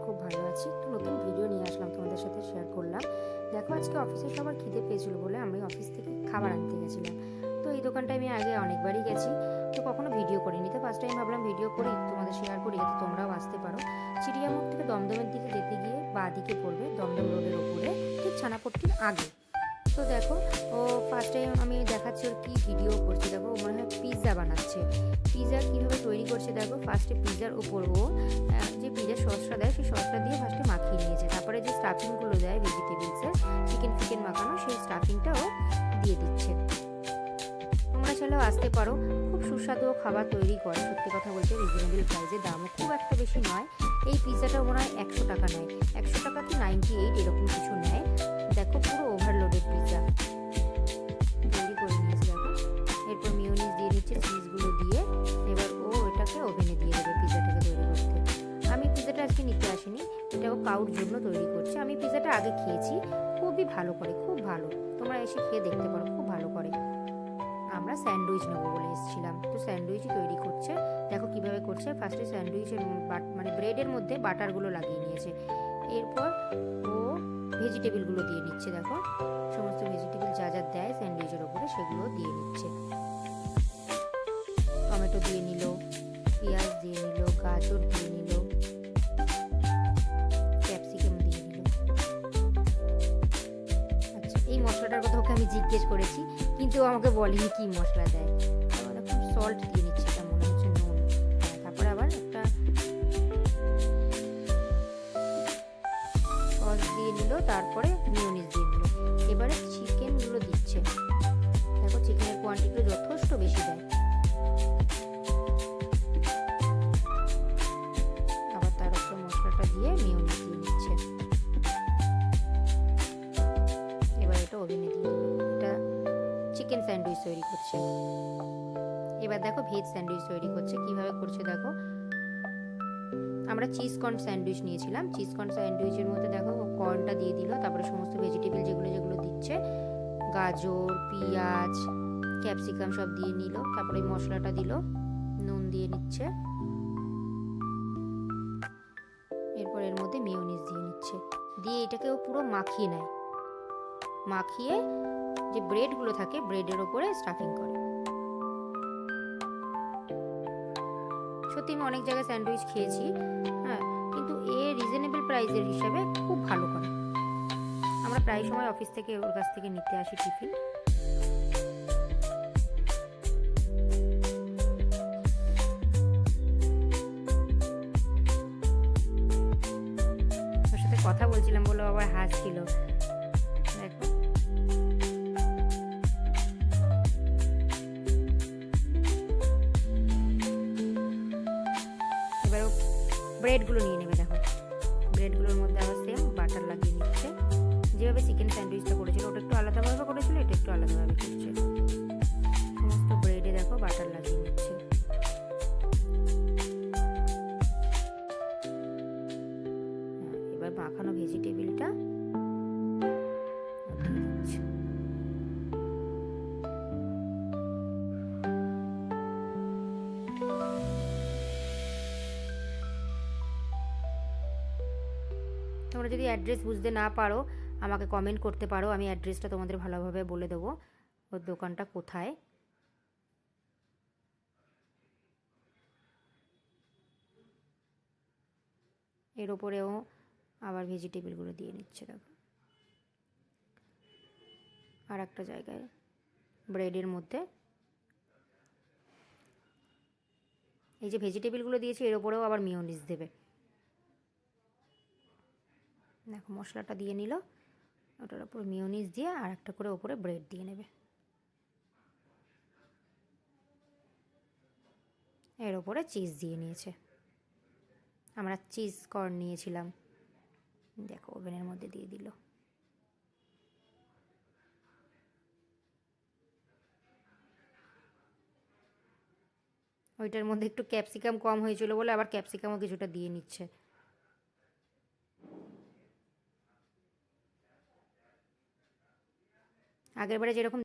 খুব ভালো আছি। একটু নতুন ভিডিও নিয়ে আসলাম, তোমাদের সাথে শেয়ার করলাম। দেখো, আজকে অফিসে সবার খিদে পেয়েছিল বলে আমি অফিস থেকে খাবার আনতে গেছিলাম। তো এই দোকানটায় আমি আগে অনেকবারই গেছি, তো কখনো ভিডিও করিনি। তো ফার্স্ট টাইম ভাবলাম ভিডিও করি, তোমাদের শেয়ার করি, যাতে তোমরাও আসতে পারো। চিড়িয়ামোড় থেকে দমদমের দিকে যেতে গিয়ে বাঁ দিকে পড়বে, দমদম রোডের ওপরে, ঠিক ছানাপট্টির আগে। তো দেখো, ও ফার্স্ট টাইম আমি দেখাচ্ছি ওর কি ভিডিও করছে। দেখো, ও মনে হয় পিৎজা বানাচ্ছে। পিৎজা কীভাবে তৈরি করছে দেখো। ফার্স্টে পিৎজার উপর ও যে পিৎজার সসটা দেয়, সেই সসটা দিয়ে ফার্স্টে মাখিয়ে নিয়েছে। তারপরে যে স্টাফিংগুলো দেয় ভেজিটেবলসের, চিকেন ফিকেন মাখানো, সেই স্টাফিংটাও দিয়ে দিচ্ছে। তোমরা চাইলেও আসতে পারো। খুব সুস্বাদু খাবার তৈরি করে, সত্যি কথা বলতে রিজনেবল প্রাইসে, দামও খুব একটা বেশি নয়। এই পিৎজাটাও মনে হয় 100 টাকা নেয়, 100 টাকা কি 98 এরকম কিছু নেয়। দেখো, পুরো ওভারলোডেড পিৎজা তৈরি করে নিয়েছে। দেখো, এরপর মিওনিজ দিয়ে নিচ্ছে, চিজগুলো দিয়ে। এবার ও এটাকে ওভেনে দিয়ে দেবে পিৎজাটাকে তৈরি করতে। আমি পিৎজাটা আজকে নিতে আসিনি, এটাও কাউর জন্য তৈরি করছে। আমি পিৎজাটা আগে খেয়েছি, খুবই ভালো করে, খুব ভালো। তোমরা এসে খেয়ে দেখতে পারো, খুব ভালো করে। আমরা স্যান্ডউইচ নেবো বলে এসেছিলাম, তো স্যান্ডউইচই তৈরি করছে। দেখো কিভাবে করছে। ফার্স্টে স্যান্ডউইচের মানে ব্রেডের মধ্যে বাটারগুলো লাগিয়ে নিয়েছে। এরপর ও ভেজিটেবলগুলো দিয়ে নিচ্ছে। দেখো, সমস্ত ভেজিটেবল যা যা দেয় স্যান্ডউইচের ওপরে, সেগুলো দিয়ে নিচ্ছে। টমেটো দিয়ে নিল, পেঁয়াজ দিয়ে নিল, গাজর দিয়ে নিল, ক্যাপসিকাম দিয়ে নিল। আচ্ছা, এই মশলাটার কথা ওকে আমি জিজ্ঞেস করেছি, কিন্তু আমাকে বলেনি কি মশলা দেয়। তারপর এখন সল্ট দিয়ে নিচ্ছে, এটা মনে হচ্ছে নুন। হ্যাঁ, তারপরে আবার একটা সস দিয়ে নিল, তারপরে মিওনিজ দিয়ে নিল। এবারে চিকেনগুলো দিচ্ছে। দেখো, চিকেনের কোয়ান্টিটিও যথেষ্ট বেশি দেয়। আবার তার উপর মশলাটা দিয়ে মিওনিজ দিয়ে নিচ্ছে। এবার এটা ওভেনে দিয়ে দেবে। এটা চিকেন স্যান্ডউইচ তৈরি করছে। এবার দেখো, ভেজ স্যান্ডউইচ তৈরি করছে। কিভাবে করছে দেখো। আমরা চিজ কর্ন স্যান্ডউইচ নিয়েছিলাম। চিজ কর্ন স্যান্ডউইচের মধ্যে দেখো কর্নটা দিয়ে দিল, তারপরে সমস্ত ভেজিটেবল যেগুলো যেগুলো দিচ্ছে, গাজর, পেঁয়াজ, ক্যাপসিকাম সব দিয়ে নিল। তারপরে মশলাটা দিল, নুন দিয়ে নিচ্ছে। এরপর এর মধ্যে মিওনিজ দিয়ে নিচ্ছে, দিয়ে এটাকে ও পুরো মাখিয়ে নেয়। মাখিয়ে যে ব্রেডগুলো থাকে, ব্রেডের ওপরে স্টাফিং করে। সত্যি আমি অনেক জায়গায় স্যান্ডউইচ খেয়েছি, হ্যাঁ, কিন্তু এ রিজনেবল প্রাইসের হিসাবে খুব ভালো করে। আমরা প্রায় সময় অফিস থেকে ওর কাছ থেকে নিতে আসি টিফিন। ওর সাথে কথা বলছিলাম বলে আবার হাসছিল। দেখো, এবার ও ব্রেডগুলো নিয়ে নেবে। দেখো, ব্রেডগুলোর মধ্যে আবার সেম বাটার লাগিয়ে নিচ্ছে। যেভাবে চিকেন স্যান্ডউইচটা করেছিল, ওটা একটু আলাদাভাবে করেছিল, এটা একটু আলাদাভাবে করছে। সমস্ত ব্রেডে দেখো বাটার লাগিয়ে নিচ্ছে। এবার মাখানো ভেজিটেবলটা দিচ্ছে। তোমরা যদি অ্যাড্রেস বুঝতে না পারো, আমাকে কমেন্ট করতে পারো, আমি অ্যাড্রেসটা তোমাদের ভালোভাবে বলে দেবো, ওর দোকানটা কোথায়। এর ওপরেও আবার ভেজিটেবলগুলো দিয়ে নিচ্ছে। দেখো, আর একটা জায়গায় ব্রেডের মধ্যে এই যে ভেজিটেবলগুলো দিয়েছে, এর ওপরেও আবার মিওনিজ দেবে। দেখো, মশলাটা দিয়ে নিল, ওটার ওপর মিওনিজ দিয়ে আর একটা করে ওপরে ব্রেড দিয়ে নেবে। এর ওপরে চিজ দিয়ে নিয়েছে। আমরা চিজ কর্ন নিয়েছিলাম। দেখো, ওভেনের মধ্যে দিয়ে দিল। ওইটার মধ্যে একটু ক্যাপসিকাম কম হয়েছিল বলে আবার ক্যাপসিকামও কিছুটা দিয়ে নিচ্ছে। আগেরবারে যেরকম